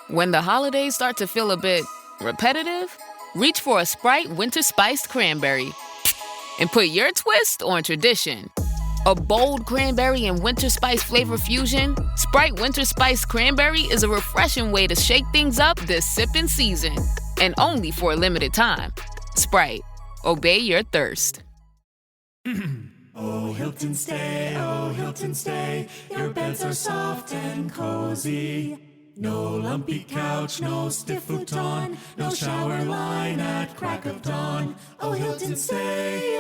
When the holidays start to feel a bit repetitive, reach for a Sprite Winter Spiced Cranberry and put your twist on tradition. A bold cranberry and winter spice flavor fusion, Sprite Winter Spiced Cranberry is a refreshing way to shake things up this sipping season. And only for a limited time. Sprite. Obey your thirst. Oh, Hilton stay, your beds are soft and cozy. No lumpy couch, no stiff futon, no shower line at crack of dawn. Oh, Hilton stay,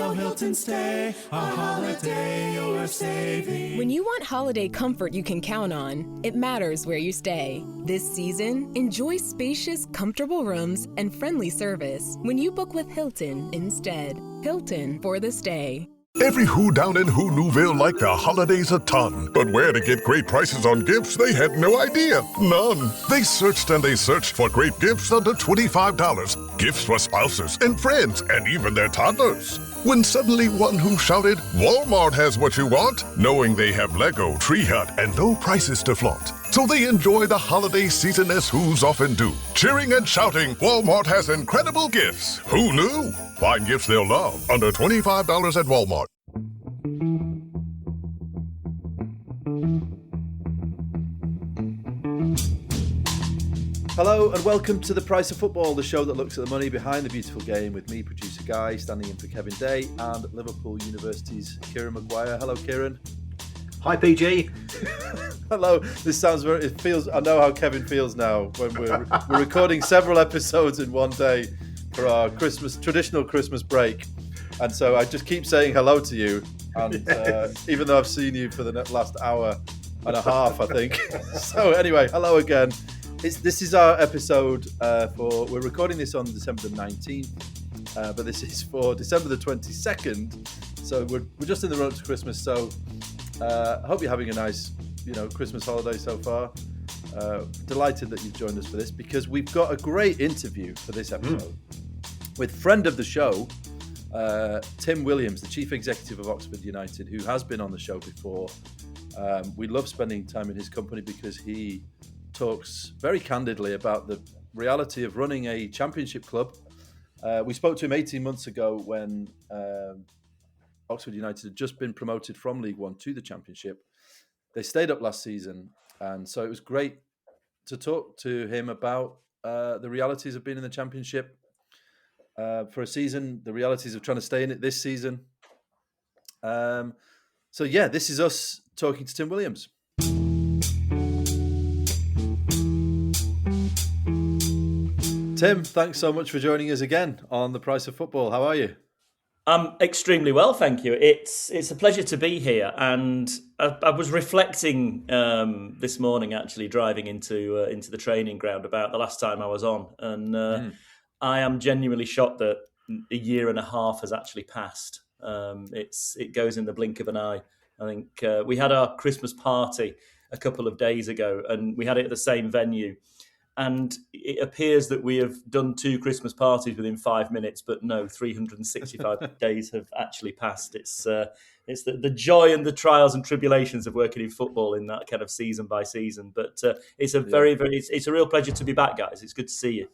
our holiday you're saving. When you want holiday comfort you can count on, it matters where you stay. This season, enjoy spacious, comfortable rooms and friendly service when you book with Hilton instead. Hilton for the stay. Every who down in Who Newville liked the holidays a ton, but where to get great prices on gifts they had no idea. None. They searched and they searched for great gifts under $25. Gifts for spouses and friends and even their toddlers. When suddenly one who shouted, Walmart has what you want, knowing they have Lego, Tree Hut, and low prices to flaunt. So they enjoy the holiday season as Who's often do. Cheering and shouting, Walmart has incredible gifts. Who knew? Find gifts they'll love under $25 at Walmart. Hello and welcome to The Price of Football, the show that looks at the money behind the beautiful game with me, Producer Guy, standing in for Kevin Day, and Liverpool University's Kieran Maguire. Hello, Kieran. Hi, PG. Hello. This sounds very. It feels. I know how Kevin feels now when we're recording several episodes in one day for our traditional Christmas break, and so I just keep saying hello to you, and even though I've seen you for the last hour and a half, I think. So anyway, hello again. This is our episode we're recording this on December the 19th, but this is for December the 22nd. So we're just in the run up to Christmas. So I hope you're having a nice, Christmas holiday so far. Delighted that you've joined us for this because we've got a great interview for this episode with friend of the show, Tim Williams, the Chief Executive of Oxford United, who has been on the show before. We love spending time in his company because he talks very candidly about the reality of running a championship club. We spoke to him 18 months ago when Oxford United had just been promoted from League One to the Championship. They stayed up last season, and so it was great to talk to him about the realities of being in the Championship for a season, the realities of trying to stay in it this season. This is us talking to Tim Williams. Tim, thanks so much for joining us again on The Price of Football. How are you? I'm extremely well, thank you. It's a pleasure to be here, and I was reflecting this morning, actually driving into the training ground about the last time I was on, and I am genuinely shocked that a year and a half has actually passed. It goes in the blink of an eye. I think we had our Christmas party a couple of days ago, and we had it at the same venue. And it appears that we have done 2 Christmas parties within 5 minutes, but no, 365 days have actually passed. It's the joy and the trials and tribulations of working in football in that kind of season by season. But it's a it's a real pleasure to be back, guys. It's good to see you.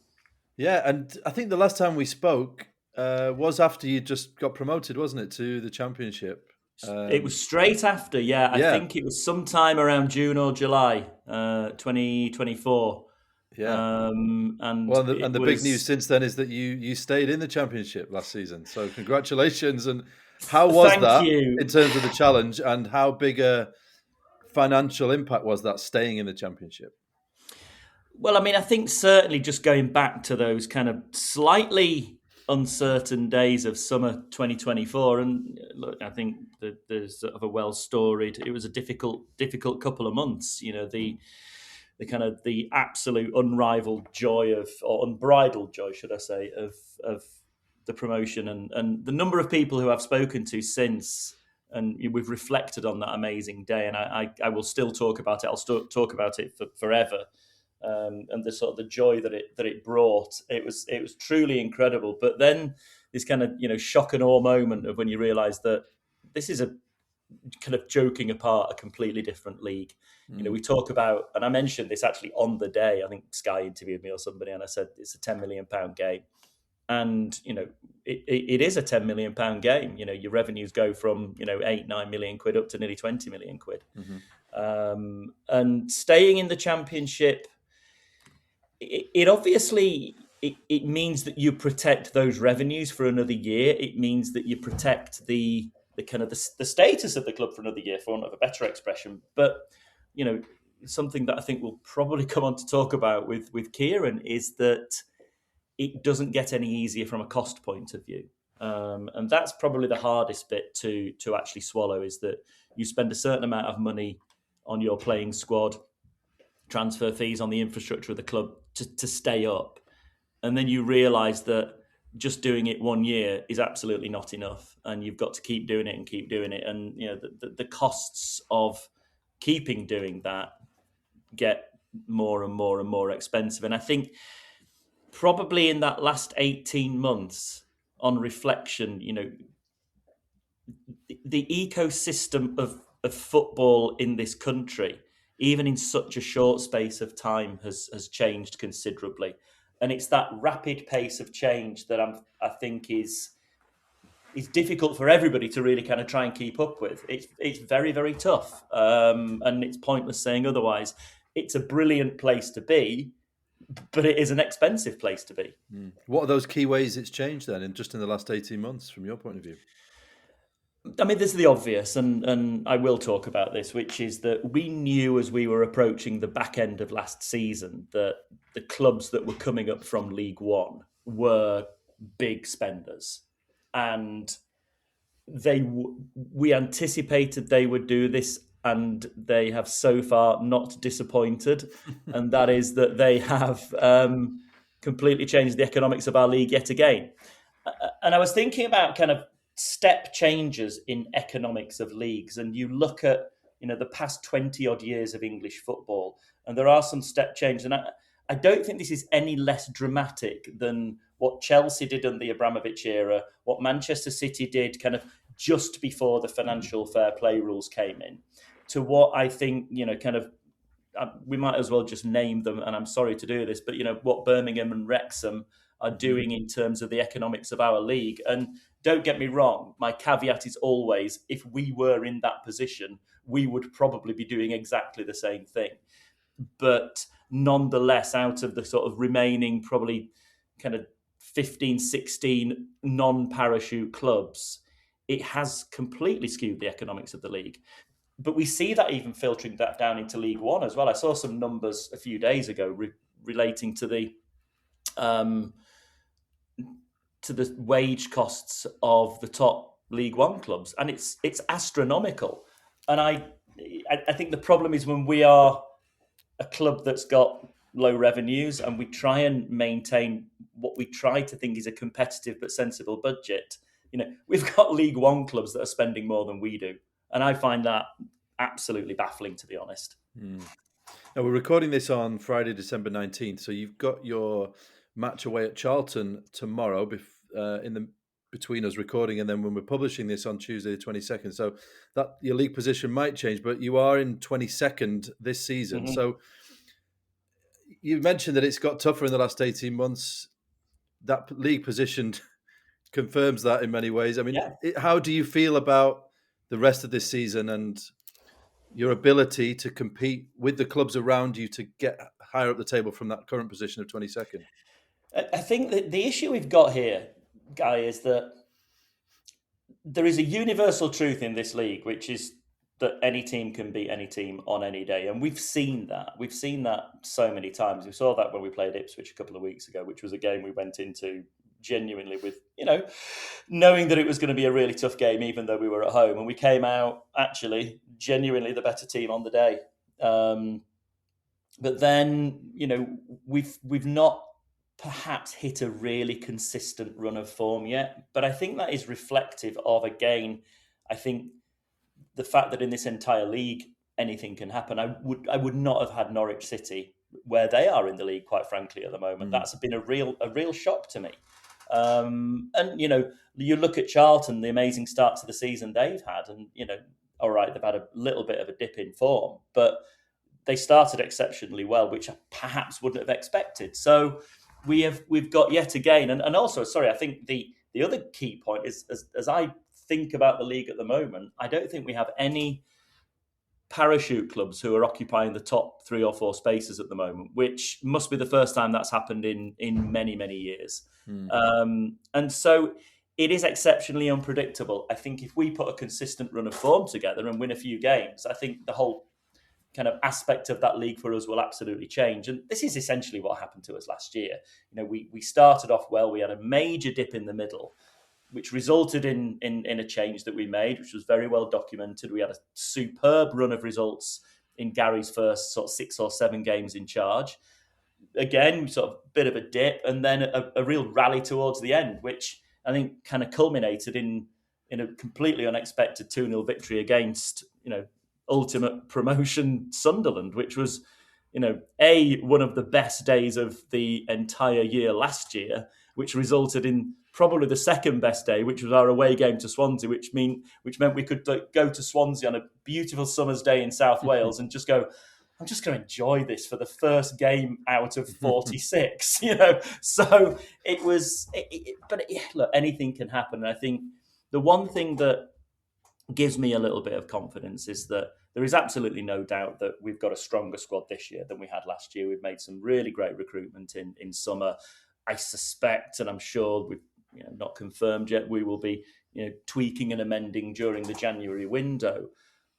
Yeah, and I think the last time we spoke was after you just got promoted, wasn't it, to the Championship? It was straight after, I think it was sometime around June or July 2024. Yeah, the big news since then is that you stayed in the Championship last season. So congratulations! And how was that in terms of the challenge, and how big a financial impact was that staying in the Championship? Well, I mean, I think certainly just going back to those kind of slightly uncertain days of summer 2024, and look, I think that there's sort of a well-storied. It was a difficult couple of months. The kind of the absolute unrivaled joy or unbridled joy, should I say, of the promotion, and the number of people who I've spoken to since, and we've reflected on that amazing day, and I will still talk about it. I'll still talk about it forever, and the sort of the joy that it brought. It was truly incredible. But then this kind of shock and awe moment of when you realise that this is kind of joking apart a completely different league. You know, we talk about, and I mentioned this actually on the day, I think Sky interviewed me or somebody, and I said it's a £10 million game. And, you know, it is a £10 million game. You know, your revenues go from, 8-9 million quid up to nearly 20 million quid. And staying in the Championship, it obviously, it means that you protect those revenues for another year. It means that you protect the kind of the status of the club for another year, for want of a better expression. But, you know, something that I think we'll probably come on to talk about with Kieran is that it doesn't get any easier from a cost point of view. And that's probably the hardest bit to actually swallow, is that you spend a certain amount of money on your playing squad, transfer fees on the infrastructure of the club to stay up. And then you realise that just doing it 1 year is absolutely not enough. And you've got to keep doing it and keep doing it. And, you know, the costs of keeping doing that get more and more and more expensive. And I think probably in that last 18 months, on reflection, you know, the ecosystem of football in this country, even in such a short space of time, has changed considerably. And it's that rapid pace of change that I think is difficult for everybody to really kind of try and keep up with. It's very, very tough. And it's pointless saying otherwise. It's a brilliant place to be, but it is an expensive place to be. What are those key ways it's changed then, in the last 18 months, from your point of view? I mean, this is the obvious, and I will talk about this, which is that we knew as we were approaching the back end of last season that the clubs that were coming up from League One were big spenders. And we anticipated they would do this, and they have so far not disappointed. And that is that they have completely changed the economics of our league yet again. And I was thinking about kind of step changes in economics of leagues, and you look at, you know, the past 20 odd years of English football, and there are some step changes. And I don't think this is any less dramatic than what Chelsea did in the Abramovich era, what Manchester City did kind of just before the financial fair play rules came in, to what I think, you know, kind of, we might as well just name them, and I'm sorry to do this, but, you know, what Birmingham and Wrexham are doing in terms of the economics of our league. And don't get me wrong, my caveat is always, if we were in that position, we would probably be doing exactly the same thing. But nonetheless, out of the sort of remaining probably kind of 15, 16 non-parachute clubs, it has completely skewed the economics of the league. But we see that even filtering that down into League One as well. I saw some numbers a few days ago relating to the wage costs of the top League One clubs, and it's astronomical. And I think the problem is when we are a club that's got low revenues and we try and maintain what we try to think is a competitive but sensible budget. You know, we've got League One clubs that are spending more than we do, and I find that absolutely baffling, to be honest. Now, we're recording this on Friday, December 19th, so you've got your match away at Charlton tomorrow, between us recording and then when we're publishing this on Tuesday the 22nd. So that your league position might change, but you are in 22nd this season. Mm-hmm. So you mentioned that it's got tougher in the last 18 months. That league position confirms that in many ways. I mean, how do you feel about the rest of this season and your ability to compete with the clubs around you to get higher up the table from that current position of 22nd? I think that the issue we've got here, Guy, is that there is a universal truth in this league, which is that any team can beat any team on any day. And we've seen that. We've seen that so many times. We saw that when we played Ipswich a couple of weeks ago, which was a game we went into genuinely with, you know, knowing that it was going to be a really tough game, even though we were at home. And we came out actually genuinely the better team on the day. But then, you know, we've not perhaps hit a really consistent run of form yet. But I think that is reflective of, again, I think the fact that in this entire league, anything can happen. I would not have had Norwich City where they are in the league, quite frankly, at the moment. That's been a real shock to me. And, you know, you look at Charlton, the amazing start to the season they've had, and, you know, all right, they've had a little bit of a dip in form, but they started exceptionally well, which I perhaps wouldn't have expected. So we've got yet again, and also, sorry, I think the other key point is, as I think about the league at the moment, I don't think we have any parachute clubs who are occupying the top 3 or 4 spaces at the moment, which must be the first time that's happened in many, many years. And so it is exceptionally unpredictable. I think if we put a consistent run of form together and win a few games, I think the whole kind of aspect of that league for us will absolutely change. And this is essentially what happened to us last year. We started off well. We had a major dip in the middle, which resulted in a change that we made, which was very well documented. We had a superb run of results in Gary's first sort of 6 or 7 games in charge. Again, sort of bit of a dip, and then a real rally towards the end, which I think kind of culminated in a completely unexpected 2-0 victory against, ultimate promotion Sunderland, which was, one of the best days of the entire year last year, which resulted in probably the second best day, which was our away game to Swansea, which meant we could go to Swansea on a beautiful summer's day in South Wales and just go, I'm just going to enjoy this for the first game out of 46, So it was, look, anything can happen. And I think the one thing that gives me a little bit of confidence is that there is absolutely no doubt that we've got a stronger squad this year than we had last year. We've made some really great recruitment in summer. I suspect, and I'm sure we've not confirmed yet, we will be tweaking and amending during the January window.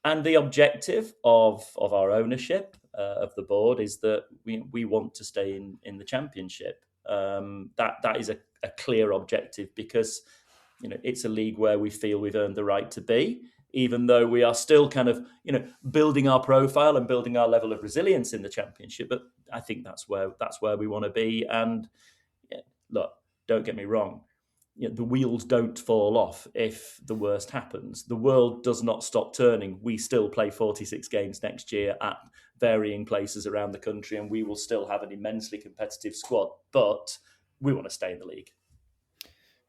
And the objective of our ownership, of the board, is that we want to stay in the Championship. That is a clear objective, because it's a league where we feel we've earned the right to be, even though we are still kind of building our profile and building our level of resilience in the Championship. But I think that's where we want to be. And look, don't get me wrong. The wheels don't fall off if the worst happens. The world does not stop turning. We still play 46 games next year at varying places around the country, and we will still have an immensely competitive squad. But we want to stay in the league.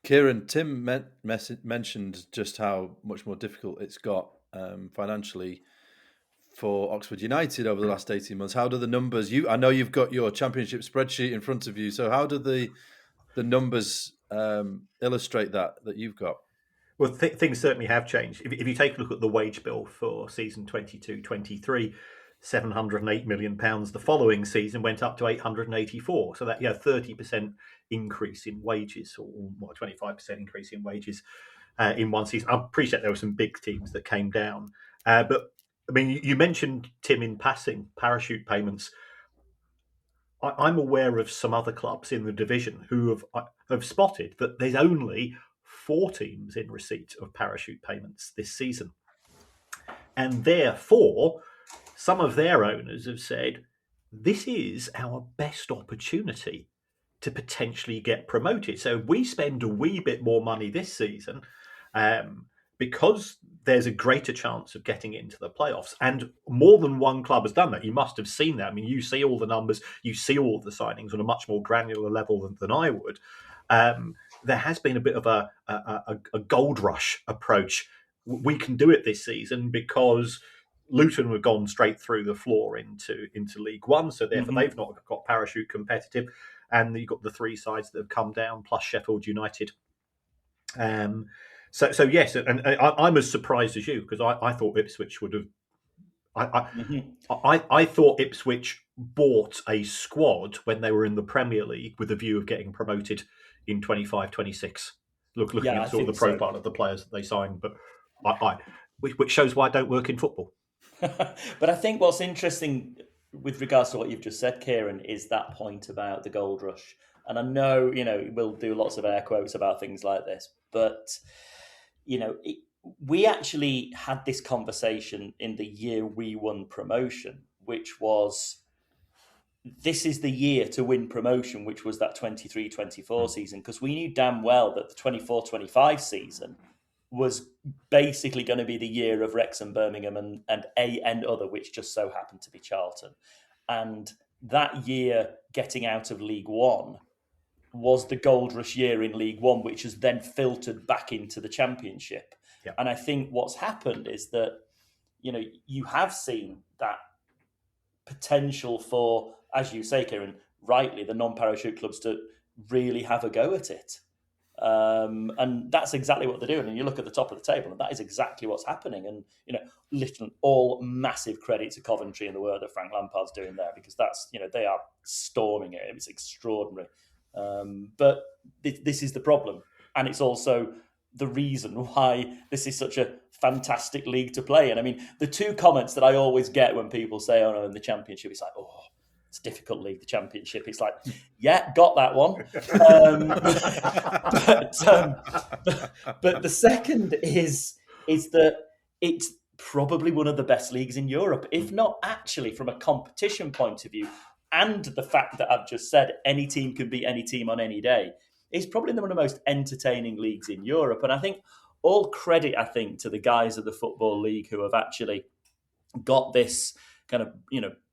Kieran, Tim mentioned just how much more difficult it's got financially for Oxford United over the last 18 months. How do the numbers... I know you've got your Championship spreadsheet in front of you, so how do the numbers illustrate that you've got? Well, things certainly have changed. If you take a look at the wage bill for season 22-23, £708 million. The following season went up to 884. So that 30% increase in wages, or 25% increase in wages in one season. I appreciate there were some big teams that came down, but I mean, you mentioned, Tim, in passing, parachute payments. I'm aware of some other clubs in the division who have spotted that there's only 4 teams in receipt of parachute payments this season. And therefore, some of their owners have said, this is our best opportunity to potentially get promoted. So we spend a wee bit more money this season because there's a greater chance of getting into the playoffs. And more than one club has done that. You must have seen that. I mean, you see all the numbers, you see all of the signings on a much more granular level than I would. There has been a bit of a gold rush approach. We can do it this season because Luton have gone straight through the floor into League One, so therefore they've not got parachute competitive. And you've got the 3 sides that have come down, plus Sheffield United. So yes, and I'm as surprised as you, because I thought Ipswich would have. I thought Ipswich bought a squad when they were in the Premier League with a view of getting promoted in 25-26. Looking at sort of the profile of the players that they signed, but which shows why I don't work in football. But I think what's interesting with regards to what you've just said, Kieran, is that point about the gold rush. And I know, we'll do lots of air quotes about things like this, but, we actually had this conversation in the year we won promotion, which was, this is the year to win promotion, which was that 23-24 season, because we knew damn well that the 24-25 season was basically going to be the year of Wrexham, Birmingham and other, which just so happened to be Charlton. And that year getting out of League One was the gold rush year in League One, which has then filtered back into the Championship. Yeah. And I think what's happened is that you have seen that potential for, as you say, Kieran, rightly, the non-parachute clubs to really have a go at it. And that's exactly what they're doing. And you look at the top of the table, and that is exactly what's happening. And, literally all massive credit to Coventry and the work that Frank Lampard's doing there, because that's, they are storming it. It's extraordinary. But this is the problem. And it's also the reason why this is such a fantastic league to play in. I mean, the two comments that I always get when people say, oh no, in the Championship, it's like, oh, it's a difficult league, the Championship. It's like, yeah, got that one. But the second is that it's probably one of the best leagues in Europe, if not actually from a competition point of view. And the fact that I've just said any team can beat any team on any day is probably one of the most entertaining leagues in Europe. And I think all credit, to the guys of the Football League who have actually got this kind of,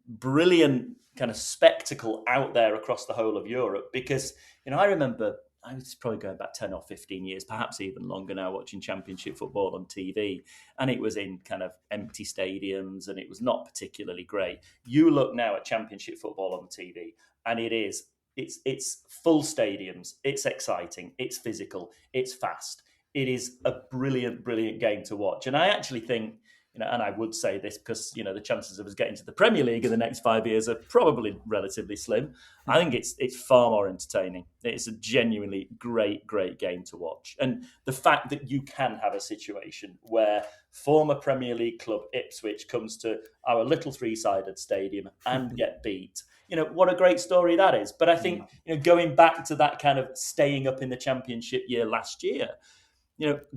brilliant kind of spectacle out there across the whole of Europe. Because, I remember, I was probably going back 10 or 15 years, perhaps even longer now, watching Championship football on TV. And it was in kind of empty stadiums and it was not particularly great. You look now at Championship football on TV and it's full stadiums, it's exciting, it's physical, it's fast. It is a brilliant, brilliant game to watch. And I actually think, and I would say this because, the chances of us getting to the Premier League in the next 5 years are probably relatively slim. I think it's far more entertaining. It's a genuinely great, great game to watch. And the fact that you can have a situation where former Premier League club Ipswich comes to our little three-sided stadium and get beat, what a great story that is. But I think, going back to that kind of staying up in the Championship year last year,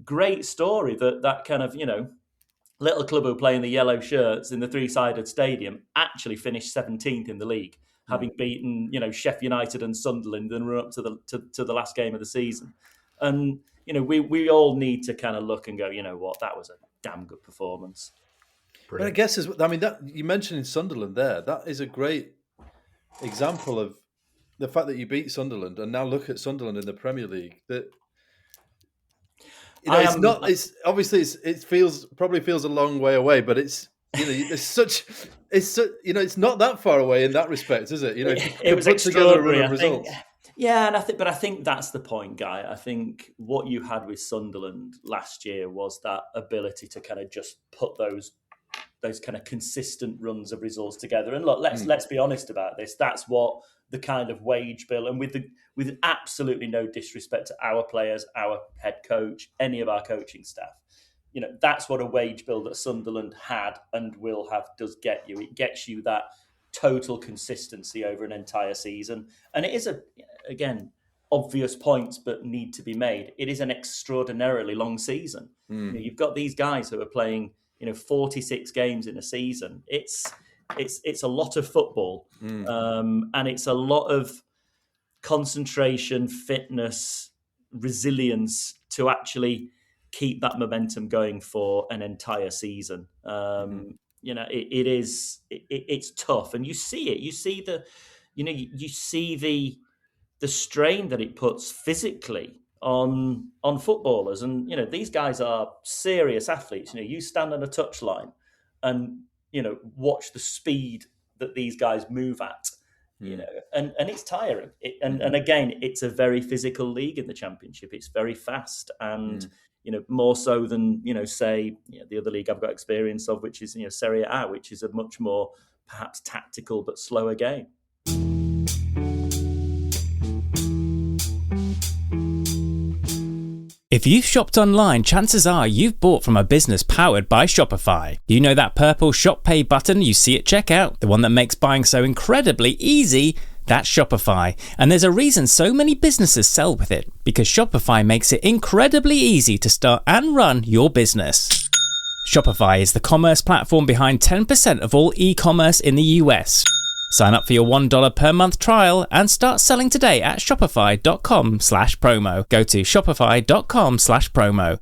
great story that kind of, little club who play in the yellow shirts in the three-sided stadium actually finished 17th in the league, having beaten, Sheffield United and Sunderland and run up to the last game of the season. And, we all need to kind of look and go, what, that was a damn good performance. But I guess, that you mentioned in Sunderland there, that is a great example of the fact that you beat Sunderland and now look at Sunderland in the Premier League. That it probably feels a long way away, but it's it's not that far away in that respect, is it? It was extraordinary. I think that's the point, Guy. I think what you had with Sunderland last year was that ability to kind of just put those kind of consistent runs of results together. And look, let's be honest about this. That's what the kind of wage bill, and with absolutely no disrespect to our players, our head coach, any of our coaching staff, that's what a wage bill that Sunderland had and will have does get you. It gets you that total consistency over an entire season. And it is again, obvious points, but need to be made. It is an extraordinarily long season. You've got these guys who are playing 46 games in a season. It's a lot of football, and it's a lot of concentration, fitness, resilience to actually keep that momentum going for an entire season. It's tough, and you see it. You see you see the strain that it puts physically on footballers, and these guys are serious athletes. You stand on a touchline and watch the speed that these guys move at, and it's tiring. And again, it's a very physical league in the Championship. It's very fast, and more so than say the other league I've got experience of, which is Serie A, which is a much more perhaps tactical but slower game. If you've shopped online, chances are you've bought from a business powered by Shopify. You know that purple Shop Pay button you see at checkout? The one that makes buying so incredibly easy? That's Shopify. And there's a reason so many businesses sell with it, because Shopify makes it incredibly easy to start and run your business. Shopify is the commerce platform behind 10% of all e-commerce in the US. Sign up for your $1 per month trial and start selling today at shopify.com/promo. Go to shopify.com/promo.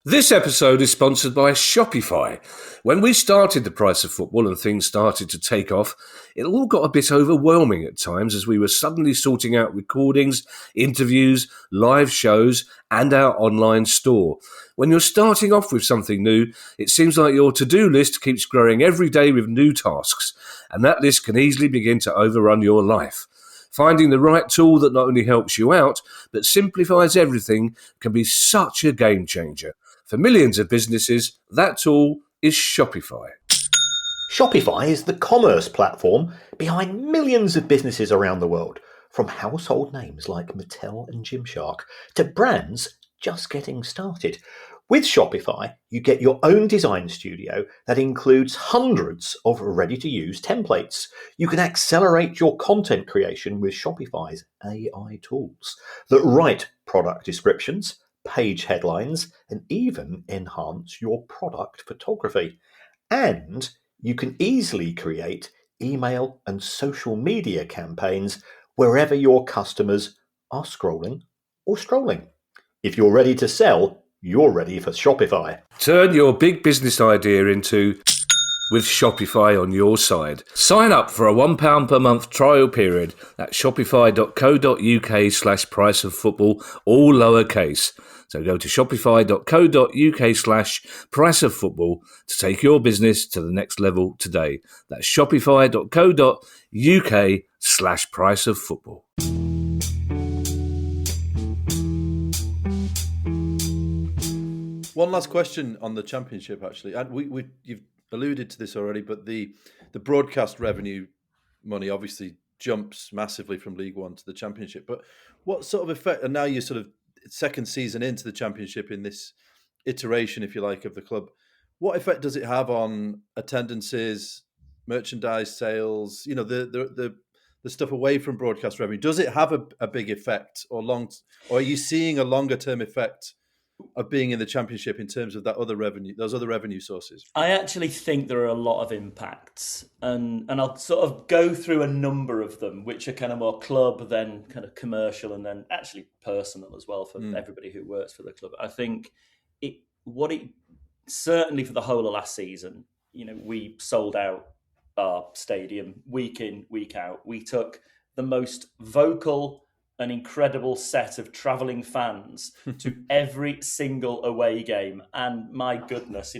This episode is sponsored by Shopify. When we started The Price of Football and things started to take off, it all got a bit overwhelming at times as we were suddenly sorting out recordings, interviews, live shows, and our online store. When you're starting off with something new, it seems like your to-do list keeps growing every day with new tasks, and that list can easily begin to overrun your life. Finding the right tool that not only helps you out, but simplifies everything can be such a game changer. For millions of businesses, that tool is Shopify. Shopify is the commerce platform behind millions of businesses around the world, from household names like Mattel and Gymshark to brands just getting started. With Shopify, you get your own design studio that includes hundreds of ready-to-use templates. You can accelerate your content creation with Shopify's AI tools that write product descriptions, page headlines, and even enhance your product photography. And you can easily create email and social media campaigns wherever your customers are scrolling or strolling. If you're ready to sell, you're ready for Shopify. Turn your big business idea into with Shopify on your side. Sign up for a £1 per month trial period at shopify.co.uk/priceoffootball, all lowercase. So go to shopify.co.uk/priceoffootball to take your business to the next level today. That's shopify.co.uk/priceoffootball. One last question on the Championship, actually. And you've alluded to this already, but the broadcast revenue money obviously jumps massively from League One to the Championship. But what sort of effect, and now you're sort of second season into the Championship in this iteration, if you like, of the club, what effect does it have on attendances, merchandise sales, the stuff away from broadcast revenue? Does it have a big effect or are you seeing a longer term effect of being in the Championship in terms of those other revenue sources? I actually think there are a lot of impacts, and I'll sort of go through a number of them, which are kind of more club, then kind of commercial, and then actually personal as well for everybody who works for the club. I think certainly for the whole of last season, we sold out our stadium week in, week out. We took the most vocal an incredible set of travelling fans to every single away game. And my goodness,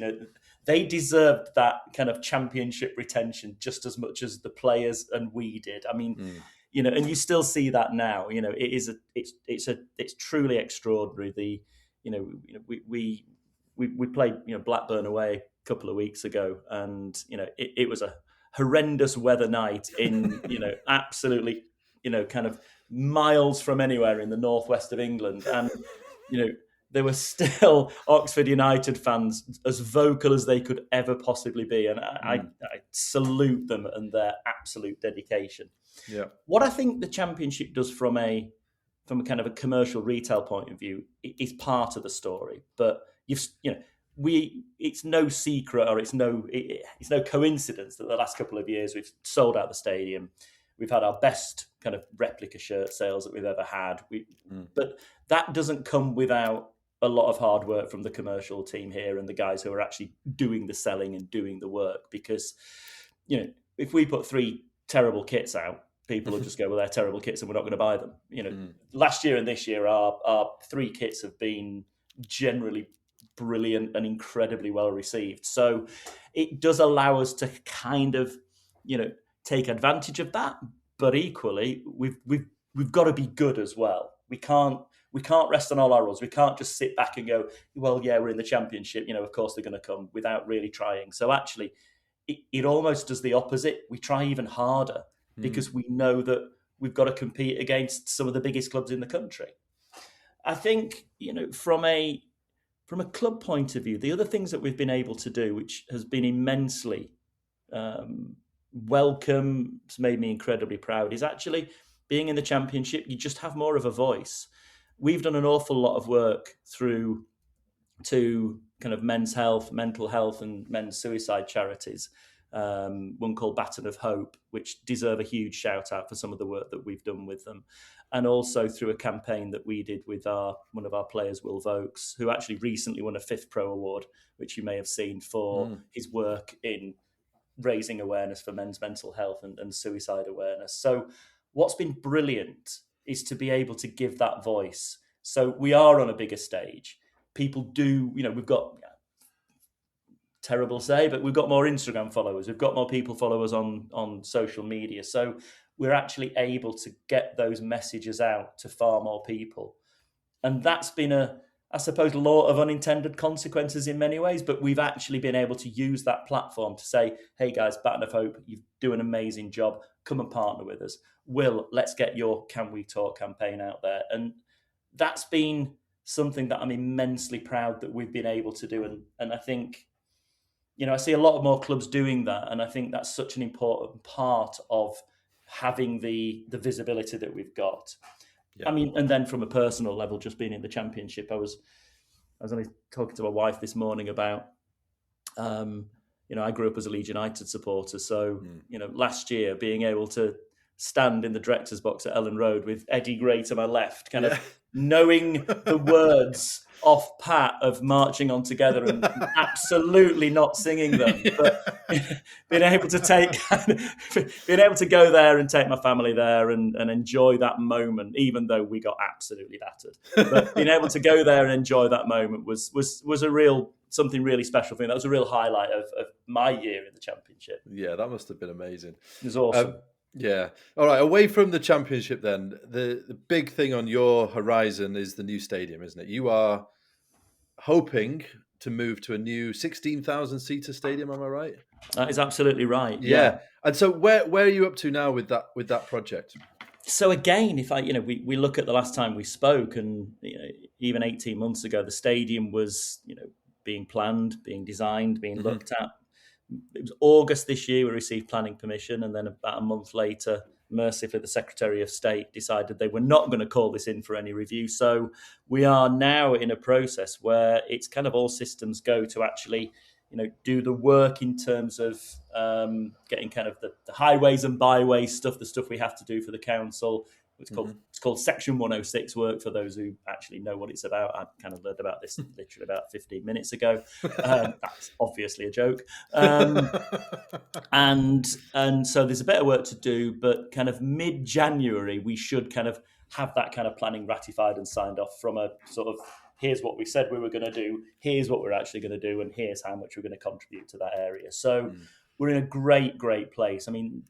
they deserved that kind of Championship retention just as much as the players and we did. I mean, and you still see that now. It's truly extraordinary. We played Blackburn away a couple of weeks ago, and it was a horrendous weather night in absolutely kind of miles from anywhere in the northwest of England, and there were still Oxford United fans as vocal as they could ever possibly be, and I salute them and their absolute dedication. Yeah. What I think the Championship does from a kind of a commercial retail point of view is part of the story, but it's no secret, or it's no coincidence that the last couple of years we've sold out the stadium. We've had our best kind of replica shirt sales that we've ever had. But that doesn't come without a lot of hard work from the commercial team here and the guys who are actually doing the selling and doing the work. Because, if we put 3 terrible kits out, people will just go, well, they're terrible kits and we're not going to buy them. Last year and this year, our 3 kits have been generally brilliant and incredibly well received. So it does allow us to kind of, take advantage of that, but equally we've got to be good as well. We can't rest on our laurels. We can't just sit back and go, well, yeah, we're in the Championship, of course they're going to come, without really trying. So actually it almost does the opposite. We try even harder because we know that we've got to compete against some of the biggest clubs in the country. I think, from a club point of view, the other things that we've been able to do, which has been immensely welcome, it's made me incredibly proud, is actually being in the Championship. You just have more of a voice. We've done an awful lot of work through to kind of men's health, mental health, and men's suicide charities, one called Baton of Hope, which deserve a huge shout out for some of the work that we've done with them. And also through a campaign that we did with one of our players, Will Vokes, who actually recently won a 5th Pro Award, which you may have seen for his work in raising awareness for men's mental health and suicide awareness. So what's been brilliant is to be able to give that voice. So we are on a bigger stage. People do, we've got, terrible to say, but we've got more Instagram followers. We've got more people follow us on social media. So we're actually able to get those messages out to far more people. And that's been I suppose, law of unintended consequences in many ways, but we've actually been able to use that platform to say, hey guys, Baton of Hope, you do an amazing job. Come and partner with us. Will, let's get your Can We Talk campaign out there. And that's been something that I'm immensely proud that we've been able to do. And I think, I see a lot of more clubs doing that. And I think that's such an important part of having the visibility that we've got. Yeah. I mean, and then from a personal level, just being in the Championship, I was only talking to my wife this morning about, I grew up as a Leeds United supporter. So, last year being able to stand in the director's box at Ellen Road with Eddie Gray to my left, kind of knowing the words off pat of Marching On Together and absolutely not singing them, but being able to go there and take my family there and enjoy that moment, even though we got absolutely battered. But being able to go there and enjoy that moment was something really special for me. That was a real highlight of my year in the Championship. Yeah, that must have been amazing. It was awesome. Yeah. All right. Away from the Championship, then the big thing on your horizon is the new stadium, isn't it? You are hoping to move to a new 16,000-seater stadium. Am I right? That is absolutely right. Yeah. And so, where are you up to now with that project? So again, if we look at the last time we spoke, and even 18 months ago, the stadium was being planned, being designed, being looked at. It was August this year we received planning permission, and then about a month later, mercifully, the Secretary of State decided they were not going to call this in for any review. So we are now in a process where it's kind of all systems go to actually, do the work in terms of getting kind of the highways and byways stuff, the stuff we have to do for the council. It's called Section 106 work, for those who actually know what it's about. I kind of learned about this literally about 15 minutes ago. That's obviously a joke. And so there's a bit of work to do, but kind of mid-January, we should kind of have that kind of planning ratified and signed off from a sort of, here's what we said we were going to do, here's what we're actually going to do, and here's how much we're going to contribute to that area. So we're in a great, great place. I mean,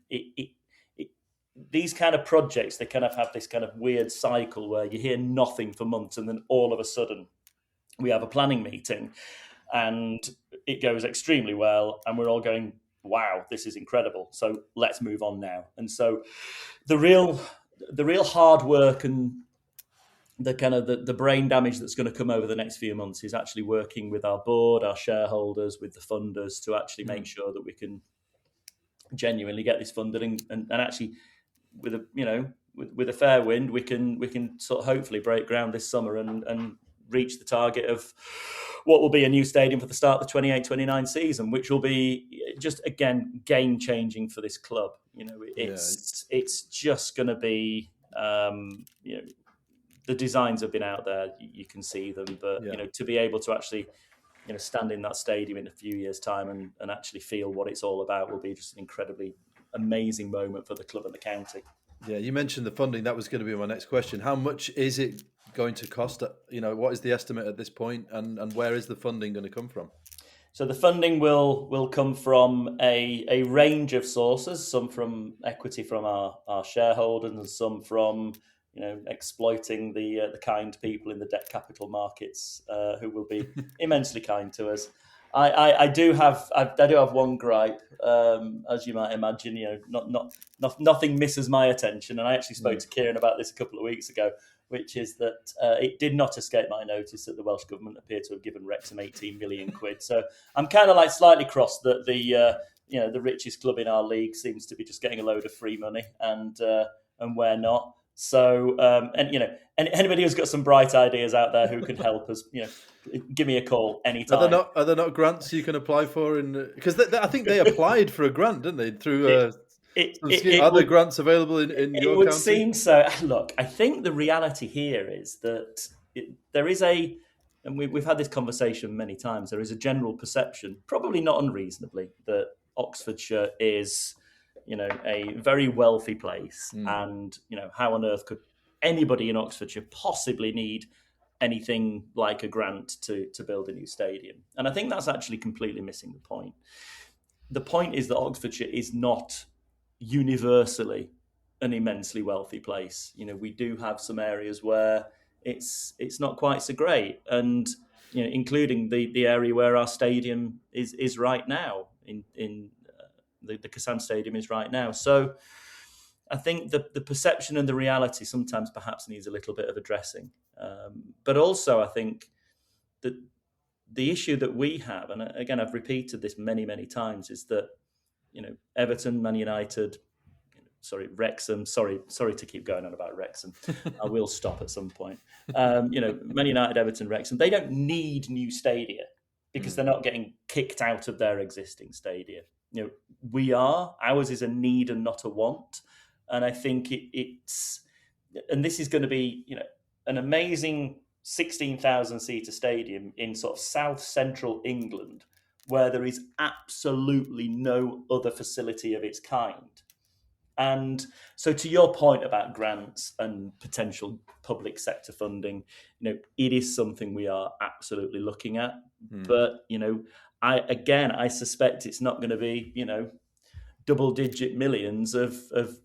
these kind of projects, they kind of have this kind of weird cycle where you hear nothing for months, and then all of a sudden we have a planning meeting and it goes extremely well, and we're all going, wow, this is incredible. So let's move on now. And so the real hard work and the kind of the brain damage that's going to come over the next few months is actually working with our board, our shareholders, with the funders to actually make sure that we can genuinely get this funded and actually with a fair wind, we can sort of hopefully break ground this summer and reach the target of what will be a new stadium for the start of the 28-29 season, which will be just, again, game-changing for this club. It's just going to be, the designs have been out there, you can see them, but, to be able to actually, stand in that stadium in a few years' time and actually feel what it's all about will be just an incredibly amazing moment for the club and the county. Yeah, you mentioned the funding. That was going to be my next question. How much is it going to cost? What is the estimate at this point, and where is the funding going to come from? So the funding will come from a range of sources, some from equity from our shareholders and some from exploiting the kind people in the debt capital markets who will be immensely kind to us. I do have one gripe, as you might imagine. Nothing misses my attention, and I actually spoke to Kieran about this a couple of weeks ago, which is that it did not escape my notice that the Welsh government appear to have given Wrexham 18 million quid. So I'm kind of like slightly cross that the richest club in our league seems to be just getting a load of free money, and we're not. So, and anybody who's got some bright ideas out there who can help us, give me a call anytime. Are there not grants you can apply for? Because I think they applied for a grant, didn't they? Through are there grants available in your It would county? seem so. Look, I think the reality here is that there is and we've had this conversation many times. There is a general perception, probably not unreasonably, that Oxfordshire is, a very wealthy place, and how on earth could anybody in Oxfordshire possibly need anything like a grant to build a new stadium? And I think that's actually completely missing the point. The point is that Oxfordshire is not universally an immensely wealthy place. We do have some areas where it's not quite so great, and including the area where our stadium is right now. In the Kasan Stadium is right now. So I think the perception and the reality sometimes perhaps needs a little bit of addressing. But also I think that the issue that we have, and again I've repeated this many, many times, is that Everton, Man United, Wrexham. Sorry to keep going on about Wrexham. I will stop at some point. Man United, Everton, Wrexham. They don't need new stadia because they're not getting kicked out of their existing stadia. Ours is a need and not a want, and I think it's this is going to be an amazing 16,000 seater stadium in sort of south central England, where there is absolutely no other facility of its kind. And so to your point about grants and potential public sector funding, it is something we are absolutely looking at. But, I suspect it's not going to be, double-digit millions of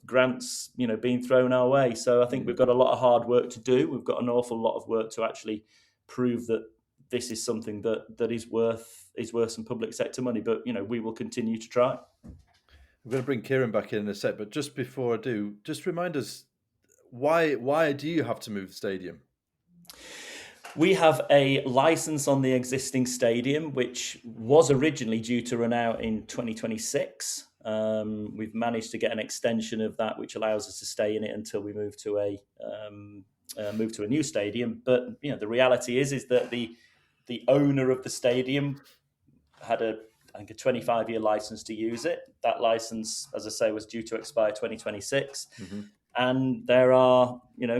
grants, being thrown our way. So I think we've got a lot of hard work to do. We've got an awful lot of work to actually prove that this is something that is worth some public sector money. But, we will continue to try. I'm going to bring Kieran back in a sec, but just before I do, just remind us, why do you have to move the stadium? We have a license on the existing stadium, which was originally due to run out in 2026. We've managed to get an extension of that, which allows us to stay in it until we move to a new stadium. But the reality is that the owner of the stadium had a 25-year license to use it. That license, as I say, was due to expire 2026. And there are,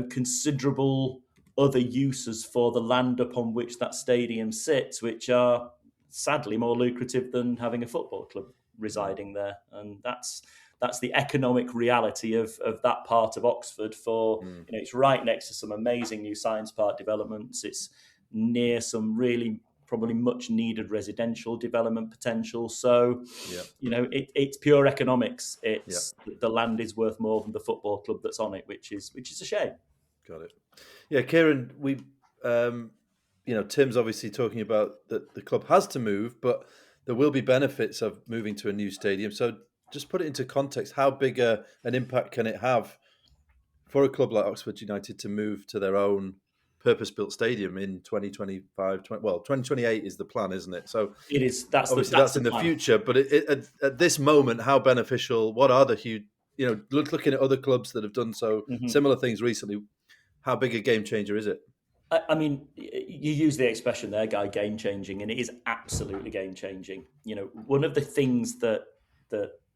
considerable other uses for the land upon which that stadium sits, which are sadly more lucrative than having a football club residing there. And that's the economic reality of that part of Oxford. It's right next to some amazing new science park developments. It's near some really probably much needed residential development potential. So, it's pure economics. The land is worth more than the football club that's on it, which is a shame. Got it. Yeah, Kieran, we, Tim's obviously talking about that the club has to move, but there will be benefits of moving to a new stadium. So just put it into context. How big an impact can it have for a club like Oxford United to move to their own purpose-built stadium in 2025? 2028 is the plan, isn't it? So it is. That's in the future. But at this moment, how beneficial? What are the huge? Looking at other clubs that have done similar things recently, how big a game changer is it? I mean, you use the expression there, Guy, game changing, and it is absolutely game changing. One of the things that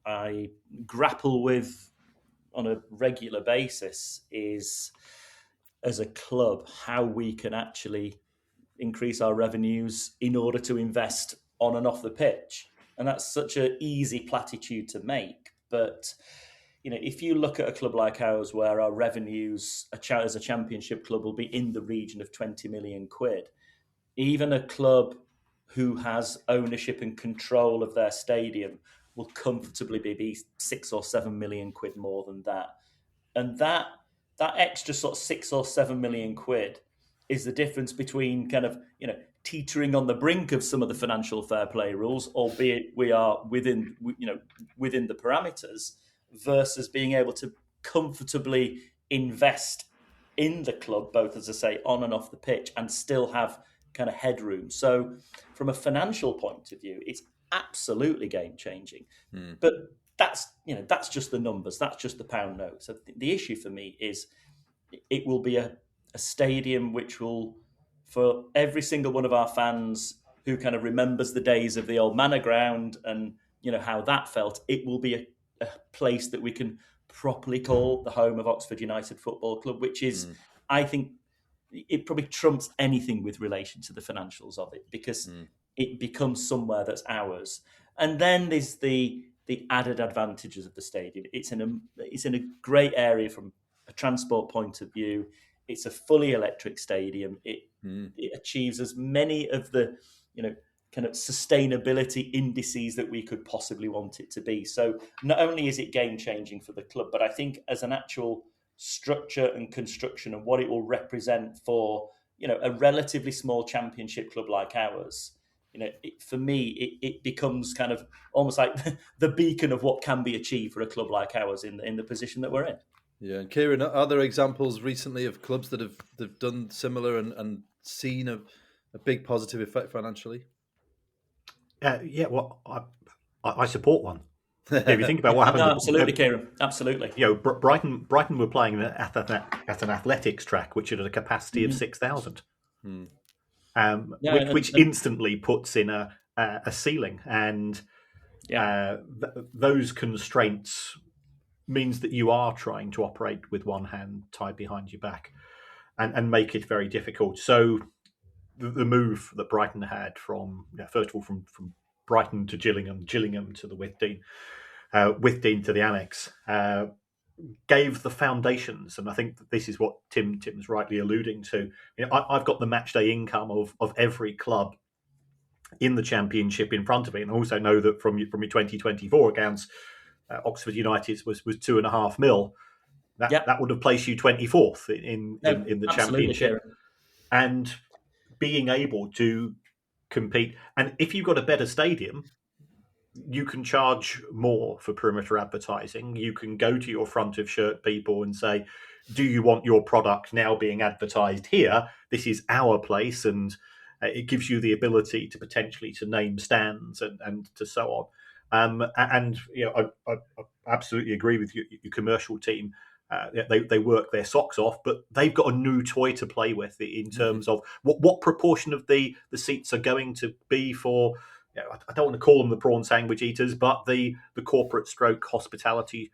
I grapple with on a regular basis is, as a club, how we can actually increase our revenues in order to invest on and off the pitch. And that's such an easy platitude to make. But, if you look at a club like ours, where our revenues as a championship club will be in the region of 20 million quid, even a club who has ownership and control of their stadium will comfortably be 6 or 7 million quid more than that. And that extra sort of 6 or 7 million quid is the difference between kind of, teetering on the brink of some of the financial fair play rules, albeit we are within the parameters, versus being able to comfortably invest in the club, both, as I say, on and off the pitch, and still have kind of headroom. So from a financial point of view, it's absolutely game changing. But that's just the numbers. That's just the pound note. So the issue for me is it will be a stadium which will, for every single one of our fans who kind of remembers the days of the old Manor Ground and how that felt, it will be a place that we can properly call the home of Oxford United Football Club, which is, I think, it probably trumps anything with relation to the financials of it, because it becomes somewhere that's ours. And then there's the added advantages of the stadium. It's in a great area from a transport point of view. It's a fully electric stadium. It achieves as many of the kind of sustainability indices that we could possibly want it to be. So not only is it game changing for the club, but I think as an actual structure and construction and what it will represent for a relatively small championship club like ours, for me it becomes kind of almost like the beacon of what can be achieved for a club like ours in the position that we're in. Yeah, and Kieran, are there examples recently of clubs that have done similar and seen a big positive effect financially? Well, I support one. If you think about what happened, absolutely, Kieran, absolutely. Brighton were playing at an athletics track which had a capacity of 6,000, which instantly puts in a ceiling, and those constraints means that you are trying to operate with one hand tied behind your back, and make it very difficult. So the move that Brighton had from first of all from Brighton to Gillingham to the Withdean to the Annex, gave the foundations, and I think that this is what Tim's rightly alluding to. I've got the match day income of every club in the Championship in front of me, and also know that from your 2024 accounts, Oxford United's was 2.5 mil. That would have placed you 24th in the Championship, and being able to compete. And if you've got a better stadium, you can charge more for perimeter advertising. You can go to your front of shirt people and say, do you want your product now being advertised here? This is our place. And it gives you the ability to potentially to name stands and to so on. I absolutely agree with you, your commercial team. They work their socks off, but they've got a new toy to play with in terms of what proportion of the seats are going to be for, I don't want to call them the prawn sandwich eaters, but the corporate stroke hospitality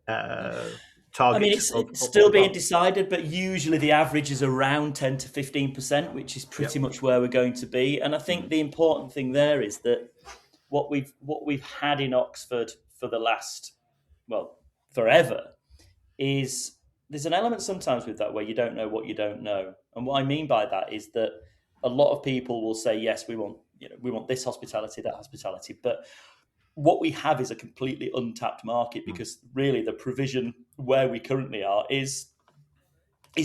targets. I mean, it's still being decided, but usually the average is around 10 to 15%, which is pretty much where we're going to be. And I think the important thing there is that what we've had in Oxford for the last, forever, is there's an element sometimes with that where you don't know what you don't know. And what I mean by that is that a lot of people will say, yes, we want this hospitality, that hospitality, but what we have is a completely untapped market, because really the provision where we currently are is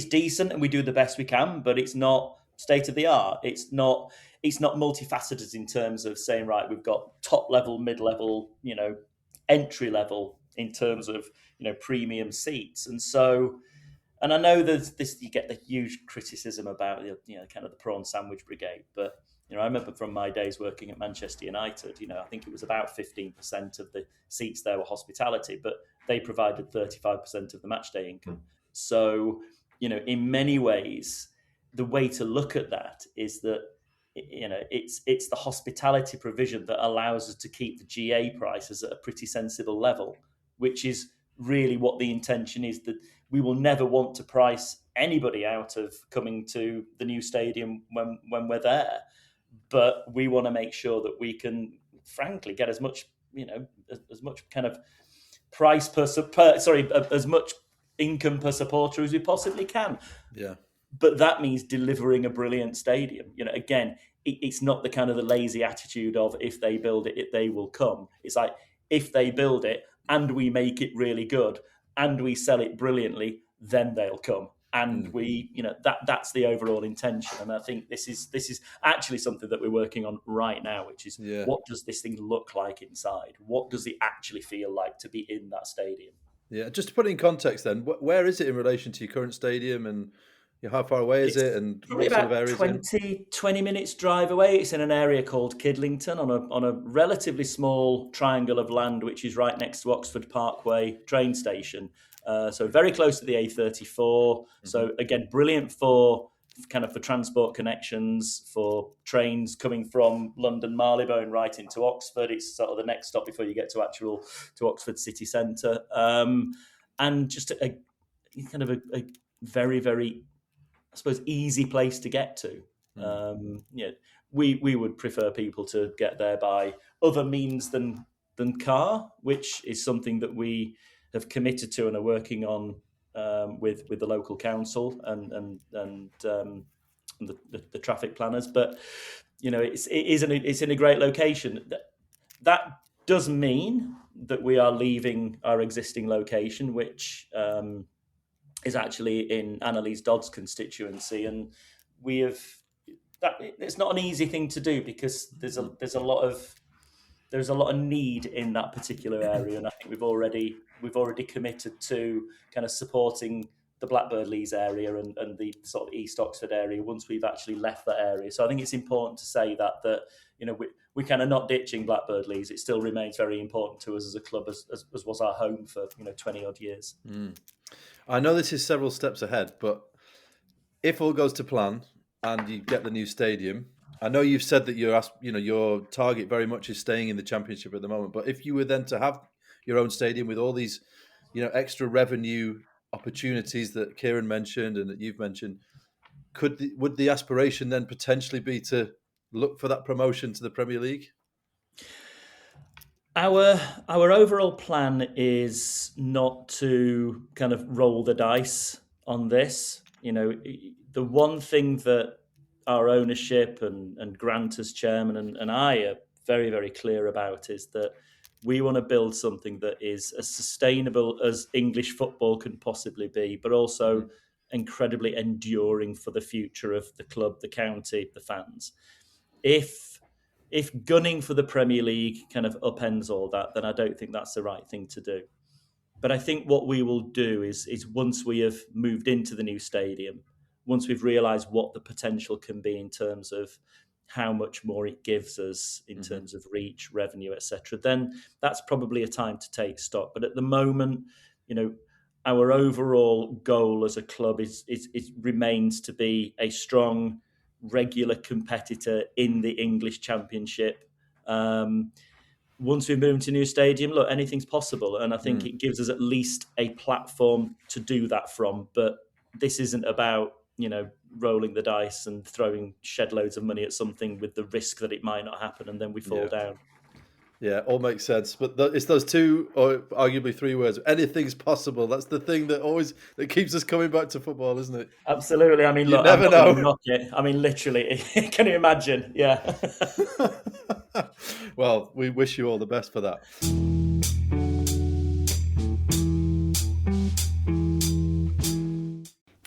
decent, and we do the best we can, but it's not state of the art. It's not multifaceted in terms of saying, right, we've got top level, mid level, entry level in terms of premium seats. And so, and I know there's this, you get the huge criticism about kind of the prawn sandwich brigade, but I remember from my days working at Manchester United, I think it was about 15% of the seats there were hospitality, but they provided 35% of the matchday income. So, in many ways, the way to look at that is that, it's the hospitality provision that allows us to keep the GA prices at a pretty sensible level, which is really what the intention is, that we will never want to price anybody out of coming to the new stadium when we're there. But we want to make sure that we can, frankly, get as much, as much kind of price as much income per supporter as we possibly can. Yeah. But that means delivering a brilliant stadium. Again, it's not the kind of the lazy attitude of if they build it, they will come. It's like, if they build it and we make it really good and we sell it brilliantly, then they'll come. And we, that's the overall intention. And I think this is actually something that we're working on right now, which is what does this thing look like inside? What does it actually feel like to be in that stadium? Yeah, just to put it in context then, where is it in relation to your current stadium, and how far away is it, and what sort of area is it? 20 minutes drive away. It's in an area called Kidlington on a relatively small triangle of land, which is right next to Oxford Parkway train station. So very close to the A34. So again, brilliant for transport connections, for trains coming from London Marylebone right into Oxford. It's sort of the next stop before you get to Oxford city centre, and just a very, very, I suppose, easy place to get to. We would prefer people to get there by other means than car, which is something that we have committed to and are working on with the local council and the traffic planners. But it's in a great location. That does mean that we are leaving our existing location, which is actually in Annalise Dodd's constituency, and we have that. It's not an easy thing to do because there's a lot of need in that particular area, and I think we've already committed to kind of supporting the Blackbird Leys area and the sort of East Oxford area once we've actually left that area. So I think it's important to say that we're kind of not ditching Blackbird Leys. It still remains very important to us as a club, as was our home for 20 odd years. I know this is several steps ahead, but if all goes to plan and you get the new stadium, I know you've said that your target very much is staying in the Championship at the moment. But if you were then to have your own stadium with all these, extra revenue opportunities that Kieran mentioned and that you've mentioned, would the aspiration then potentially be to look for that promotion to the Premier League? Our overall plan is not to kind of roll the dice on this. The one thing that our ownership and Grant as chairman and I are very, very clear about is that we want to build something that is as sustainable as English football can possibly be, but also incredibly enduring for the future of the club, the county, the fans. If gunning for the Premier League kind of upends all that, then I don't think that's the right thing to do. But I think what we will do is once we have moved into the new stadium, once we've realised what the potential can be in terms of how much more it gives us in terms of reach, revenue, etc., then that's probably a time to take stock. But at the moment, our overall goal as a club it remains to be a strong, regular competitor in the English Championship. Once we move into a new stadium, look, anything's possible. And I think it gives us at least a platform to do that from. But this isn't about, rolling the dice and throwing shed loads of money at something with the risk that it might not happen and then we fall down. Yeah, all makes sense. But it's those two, or arguably three words. Anything's possible. That's the thing that keeps us coming back to football, isn't it? Absolutely. I mean, look, you never know. Knock it. I mean, literally, can you imagine? Yeah. Well, we wish you all the best for that.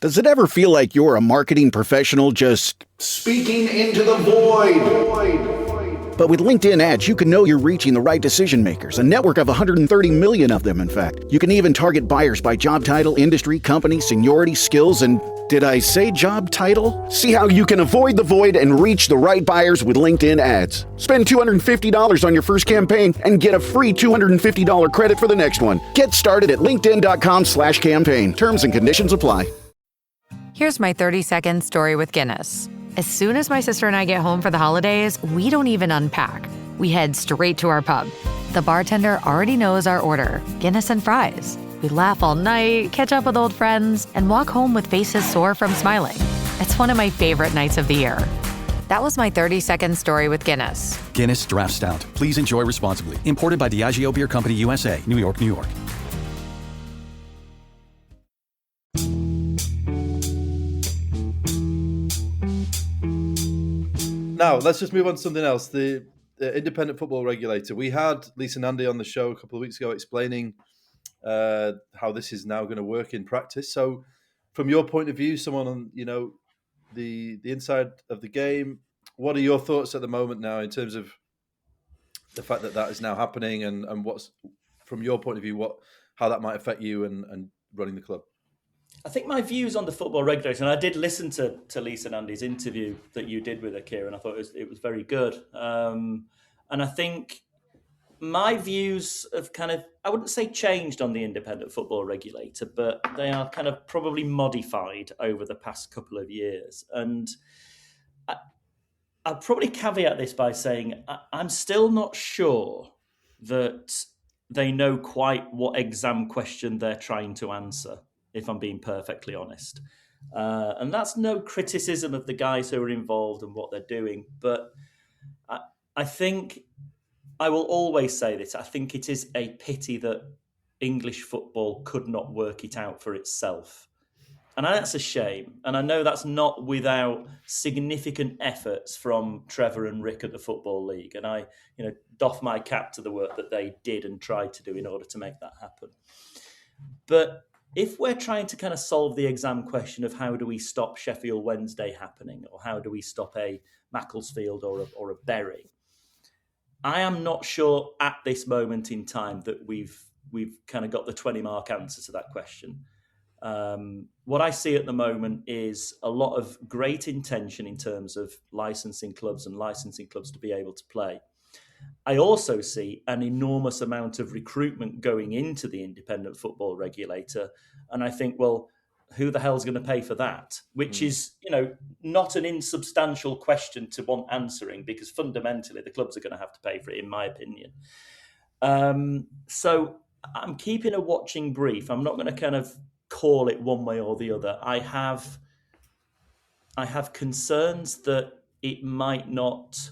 Does it ever feel like you're a marketing professional just speaking into the void? But with LinkedIn ads, you can know you're reaching the right decision makers, a network of 130 million of them, in fact. You can even target buyers by job title, industry, company, seniority, skills, and did I say job title? See how you can avoid the void and reach the right buyers with LinkedIn ads. Spend $250 on your first campaign and get a free $250 credit for the next one. Get started at linkedin.com/campaign. Terms and conditions apply. Here's my 30-second story with Guinness. As soon as my sister and I get home for the holidays, we don't even unpack. We head straight to our pub. The bartender already knows our order, Guinness and fries. We laugh all night, catch up with old friends, and walk home with faces sore from smiling. It's one of my favorite nights of the year. That was my 30-second story with Guinness. Guinness Draft Stout. Please enjoy responsibly. Imported by Diageo Beer Company, USA, New York, New York. Now, let's just move on to something else. The independent football regulator. We had Lisa Nandy on the show a couple of weeks ago explaining how this is now going to work in practice. So, from your point of view, someone on the inside of the game, what are your thoughts at the moment now in terms of the fact that is now happening, and what's, from your point of view, how that might affect you and running the club? I think my views on the football regulator, and I did listen to Lisa Nandy's interview that you did with her, Kieran. I thought it was very good. And I think my views have kind of, I wouldn't say changed on the independent football regulator, but they are kind of probably modified over the past couple of years. And I'll probably caveat this by saying I'm still not sure that they know quite what exam question they're trying to answer, if I'm being perfectly honest. And that's no criticism of the guys who are involved and what they're doing. But I think I will always say this. I think it is a pity that English football could not work it out for itself. And that's a shame. And I know that's not without significant efforts from Trevor and Rick at the Football League. And I, doff my cap to the work that they did and tried to do in order to make that happen. But if we're trying to kind of solve the exam question of how do we stop Sheffield Wednesday happening, or how do we stop a Macclesfield or a Bury, I am not sure at this moment in time that we've kind of got the 20-mark answer to that question. What I see at the moment is a lot of great intention in terms of licensing clubs to be able to play. I also see an enormous amount of recruitment going into the independent football regulator. And I think, well, who the hell's going to pay for that? Which is, not an insubstantial question to want answering, because fundamentally the clubs are going to have to pay for it, in my opinion. So I'm keeping a watching brief. I'm not going to kind of call it one way or the other. I have concerns that it might not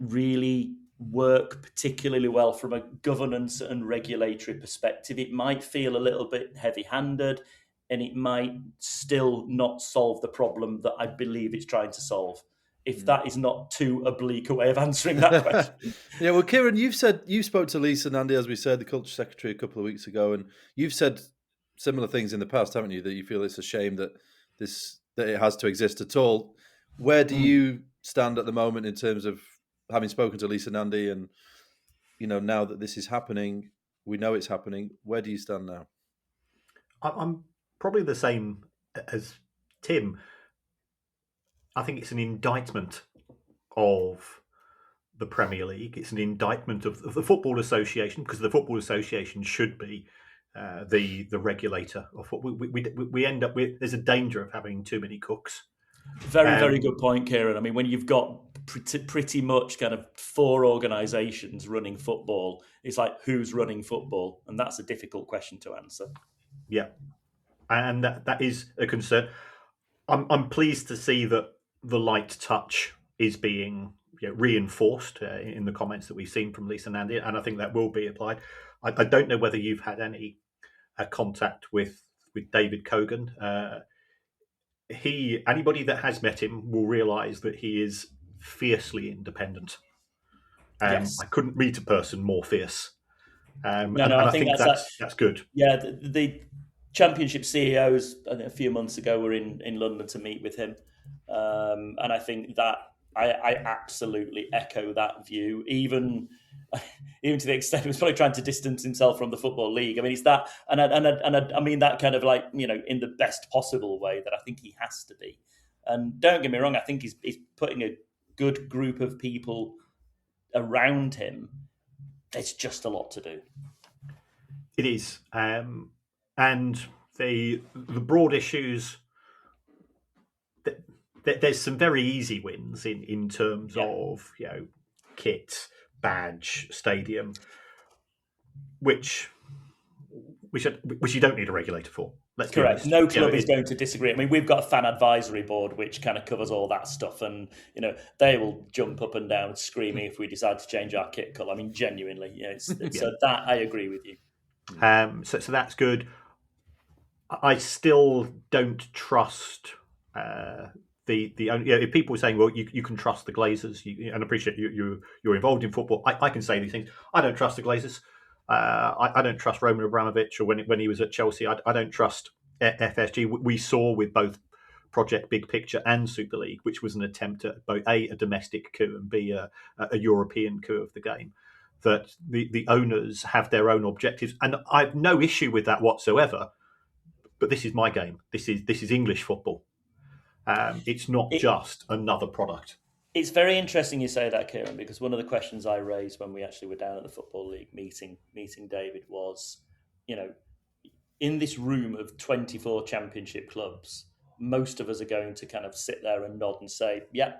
really work particularly well from a governance and regulatory perspective. It might feel a little bit heavy-handed, and it might still not solve the problem that I believe it's trying to solve. If that is not too oblique a way of answering that question. Yeah, well, Kieran, you spoke to Lisa Nandy, as we said, the culture secretary, a couple of weeks ago, and you've said similar things in the past, haven't you? That you feel it's a shame that it has to exist at all. Where do you stand at the moment in terms of having spoken to Lisa Nandy, and now that this is happening, we know it's happening. Where do you stand now? I'm probably the same as Tim. I think it's an indictment of the Premier League. It's an indictment of the Football Association, because the Football Association should be the regulator of football. We end up with, there's a danger of having too many cooks. Very good point, Kieran. I mean, when you've got pretty much kind of 4 organisations running football, it's like, who's running football? And that's a difficult question to answer. Yeah, and that is a concern. I'm pleased to see that the light touch is being reinforced in the comments that we've seen from Lisa Nandy, and I think that will be applied. I don't know whether you've had any contact with David Cogan. Anybody that has met him will realise that he is fiercely independent. Yes. I couldn't meet a person more fierce. I think that's good. Yeah, the Championship CEOs a few months ago were in London to meet with him, and I think that I absolutely echo that view, even to the extent he was probably trying to distance himself from the Football League. I mean, it's that, and I mean that kind of like, in the best possible way that I think he has to be. And don't get me wrong, I think he's putting a good group of people around him. There's just a lot to do. It is, and the broad issues. There's some very easy wins in terms of kit, badge, stadium, which you don't need a regulator for. Let's correct. No club is going to disagree. I mean, we've got a fan advisory board which kind of covers all that stuff, and they will jump up and down screaming if we decide to change our kit colour. I mean, genuinely, so that I agree with you. So that's good. I still don't trust if people are saying, well, you can trust the Glazers, and appreciate you're involved in football. I can say these things. I don't trust the Glazers. I don't trust Roman Abramovich, or when he was at Chelsea. I don't trust FSG. We saw with both Project Big Picture and Super League, which was an attempt at both a domestic coup and b a European coup of the game, that the owners have their own objectives, and I've no issue with that whatsoever. But this is my game. This is English football. It's not just another product. It's very interesting you say that, Kieran, because one of the questions I raised when we actually were down at the Football League meeting David was, in this room of 24 championship clubs, most of us are going to kind of sit there and nod and say, yeah,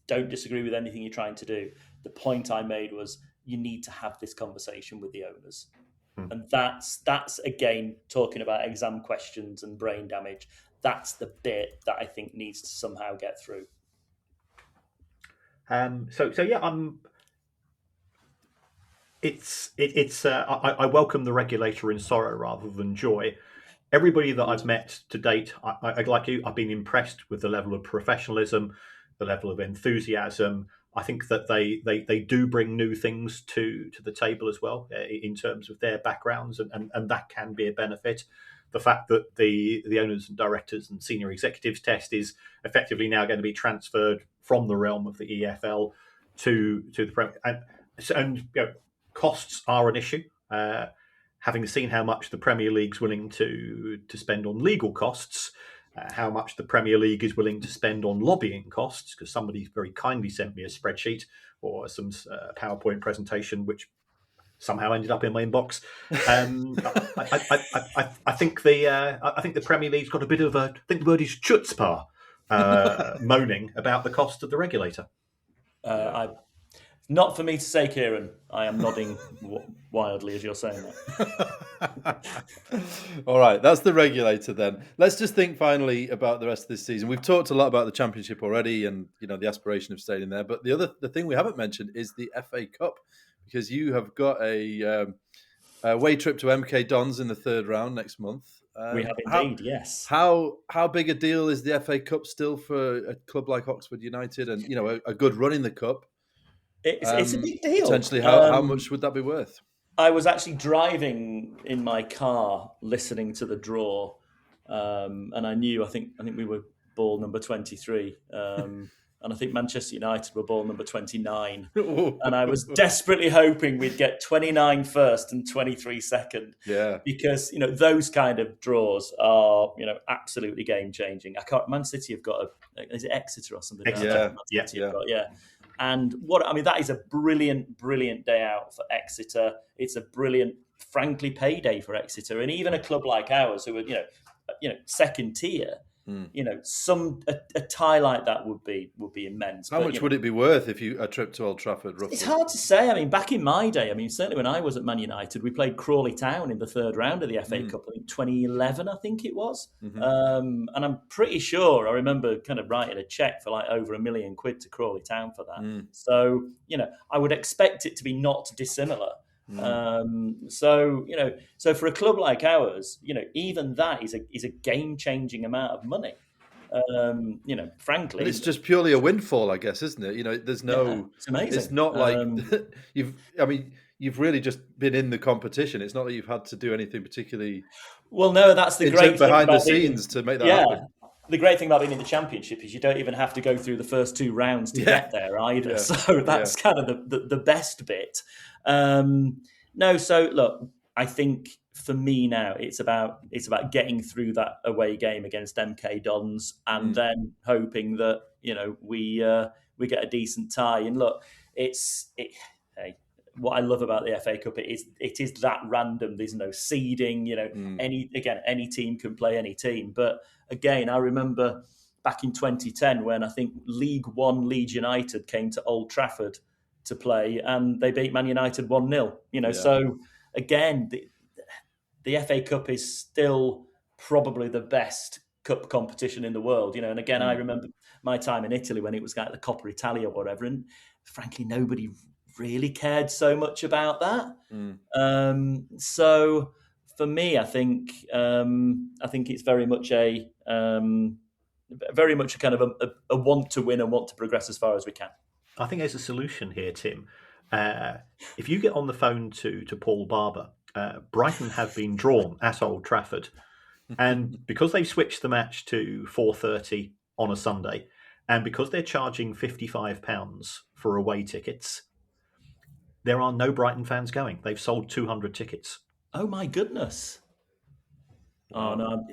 don't disagree with anything you're trying to do. The point I made was you need to have this conversation with the owners. And that's again, talking about exam questions and brain damage. That's the bit that I think needs to somehow get through. I welcome the regulator in sorrow rather than joy. Everybody that I've met to date, I like you, I've been impressed with the level of professionalism, the level of enthusiasm. I think that they do bring new things to the table as well in terms of their backgrounds, and that can be a benefit. The fact that the owners and directors and senior executives test is effectively now going to be transferred from the realm of the EFL to the Premier, and costs are an issue. Having seen how much the Premier League's willing to spend on legal costs, how much the Premier League is willing to spend on lobbying costs, because somebody very kindly sent me a spreadsheet or some PowerPoint presentation, which somehow ended up in my inbox. I think the Premier League's got a bit of I think the word is chutzpah, moaning about the cost of the regulator. Not for me to say, Kieran. I am nodding wildly as you're saying that. All right, that's the regulator then. Let's just think finally about the rest of this season. We've talked a lot about the Championship already and the aspiration of staying in there. But the thing we haven't mentioned is the FA Cup, because you have got a away trip to MK Dons in the third round next month. We have indeed, yes. How big a deal is the FA Cup still for a club like Oxford United, and a good run in the cup? It's a big deal. Potentially, how much would that be worth? I was actually driving in my car listening to the draw, and I knew. I think we were ball number 23, and I think Manchester United were ball number 29. And I was desperately hoping we'd get 29 first and 23 second. Yeah, because those kind of draws are absolutely game changing. Man City have got is it Exeter or something? Yeah. And that is a brilliant, brilliant day out for Exeter. It's a brilliant, frankly, payday for Exeter. And even a club like ours, who are, second tier, a tie like that would be immense. How much would it be worth if a trip to Old Trafford, roughly? It's hard to say. I mean, back in my day, certainly when I was at Man United, we played Crawley Town in the third round of the FA Cup, I think 2011, I think it was. And I'm pretty sure I remember kind of writing a cheque for like over £1 million to Crawley Town for that. So, I would expect it to be not dissimilar. So for a club like ours, even that is a game-changing amount of money. Frankly, but it's just purely a windfall, I guess, isn't it? There's no. It's amazing. It's not like you've really just been in the competition. It's not that you've had to do anything particularly. Well, no, that's the great thing behind the scenes to make that happen. The great thing about being in the Championship is you don't even have to go through the first two rounds to get there either. Yeah. So that's kind of the best bit. So look, I think for me now it's about getting through that away game against MK Dons and then hoping that we get a decent tie. And look, what I love about the FA Cup it is that random. There's no seeding. Any team can play any team. But again, I remember back in 2010 when I think League One Leeds United came to Old Trafford to play and they beat Man United 1-0. So again, the FA Cup is still probably the best cup competition in the world. And again, I remember my time in Italy when it was like the Coppa Italia or whatever, and frankly, nobody really cared so much about that. So for me, I think it's very much a kind of a want to win and want to progress as far as we can. I think there's a solution here, Tim. If you get on the phone to Paul Barber, Brighton have been drawn at Old Trafford, and because they've switched the match to 4:30 on a Sunday, and because they're charging £55 for away tickets, there are no Brighton fans going. They've sold 200 tickets. Oh my goodness! Oh no!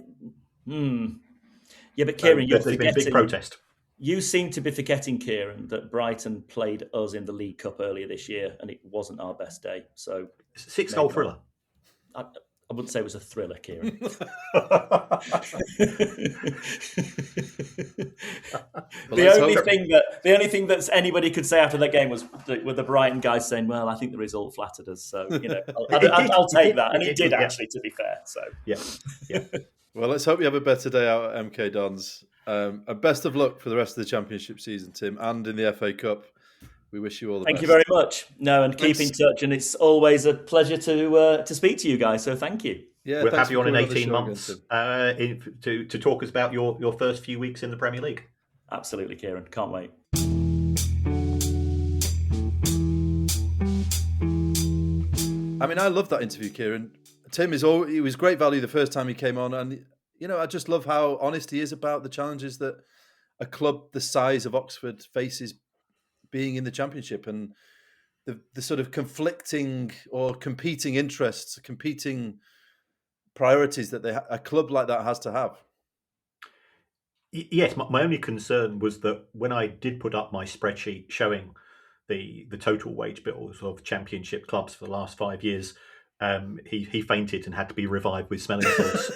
Yeah, but Kieran, you're there's forgetting. been a big protest. You seem to be forgetting, Kieran, that Brighton played us in the League Cup earlier this year, and it wasn't our best day. So, it's a 6-goal thriller. I wouldn't say it was a thriller, Kieran. The only thing that anybody could say after that game was the Brighton guys saying, "Well, I think the result flattered us." So I'll take that, and it did actually, to be fair. So yeah. Well, let's hope you have a better day out at MK Dons. And best of luck for the rest of the Championship season, Tim, and in the FA Cup. We wish you all the best. Thank you very much. And keep in touch. And it's always a pleasure to speak to you guys. So thank you. Yeah, we'll have you on in 18 months to talk us about your first few weeks in the Premier League. Absolutely, Kieran. Can't wait. I mean, I love that interview, Kieran. Tim he was great value the first time he came on, and I just love how honest he is about the challenges that a club the size of Oxford faces being in the Championship, and the sort of conflicting or competing interests, competing priorities that a club like that has to have. Yes, my only concern was that when I did put up my spreadsheet showing the total wage bills of Championship clubs for the last 5 years, he fainted and had to be revived with smelling salts.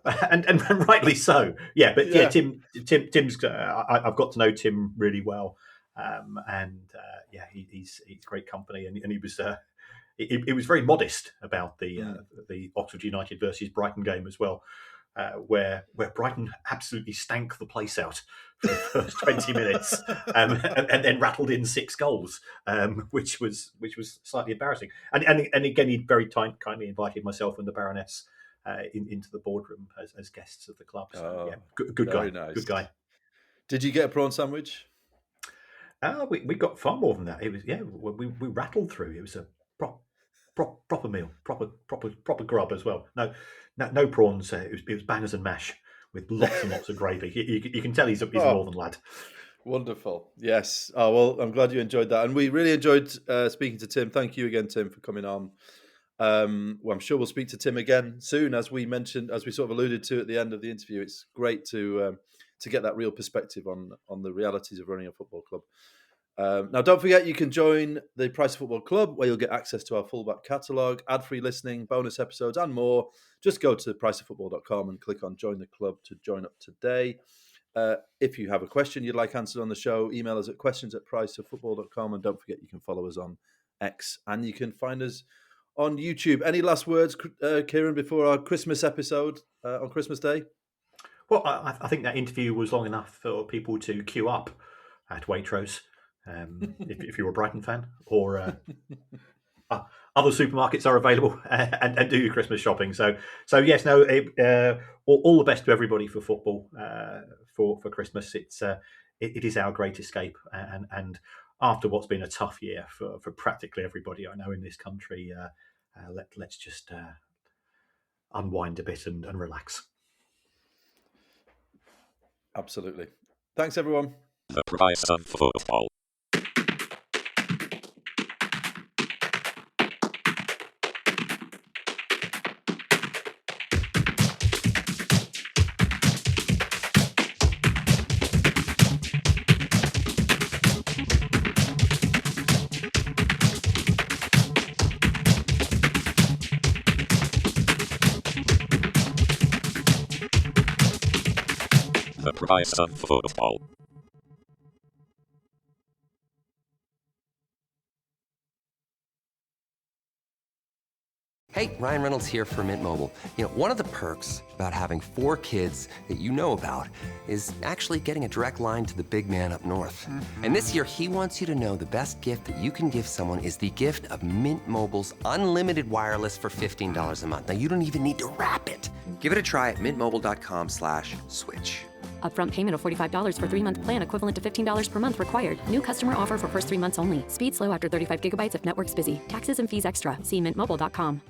and rightly so. Yeah, but yeah, Tim's. I've got to know Tim really well, he's great company, and he was. It was very modest about the Oxford United versus Brighton game as well, where Brighton absolutely stank the place out for the first 20 minutes, and then rattled in 6 goals, which was slightly embarrassing. And again, he very kindly invited myself and the Baroness into the boardroom as guests of the club. So, good guy. Nice. Good guy. Did you get a prawn sandwich? We got far more than that. It was we rattled through. It was a proper meal, proper grub as well. No prawns. It was bangers and mash with lots and lots of gravy. You can tell he's a northern lad. Wonderful. Yes. Oh well, I'm glad you enjoyed that, and we really enjoyed speaking to Tim. Thank you again, Tim, for coming on. I'm sure we'll speak to Tim again soon, as we mentioned, as we sort of alluded to at the end of the interview. It's great to get that real perspective on the realities of running a football club. Now, don't forget, you can join the Price of Football Club, where you'll get access to our full back catalogue, ad-free listening, bonus episodes, and more. Just go to priceoffootball.com and click on Join the Club to join up today. If you have a question you'd like answered on the show, email us at questions@priceoffootball.com, and don't forget you can follow us on X, and you can find us on YouTube. Any last words, Kieran, before our Christmas episode on Christmas Day? Well, I think that interview was long enough for people to queue up at Waitrose. If you're a Brighton fan, or other supermarkets are available, and do your Christmas shopping. So yes, all the best to everybody for football for Christmas. It is our great escape, and after what's been a tough year for practically everybody I know in this country, let's just unwind a bit and relax. Absolutely. Thanks, everyone. The Price of Football. The Price of Football. Hey, Ryan Reynolds here for Mint Mobile. One of the perks about having 4 kids that you know about is actually getting a direct line to the big man up north. Mm-hmm. And this year, he wants you to know the best gift that you can give someone is the gift of Mint Mobile's unlimited wireless for $15 a month. Now, you don't even need to wrap it. Give it a try at mintmobile.com/switch. Upfront payment of $45 for 3-month plan, equivalent to $15 per month required. New customer offer for first 3 months only. Speed slow after 35 gigabytes if network's busy. Taxes and fees extra. See mintmobile.com.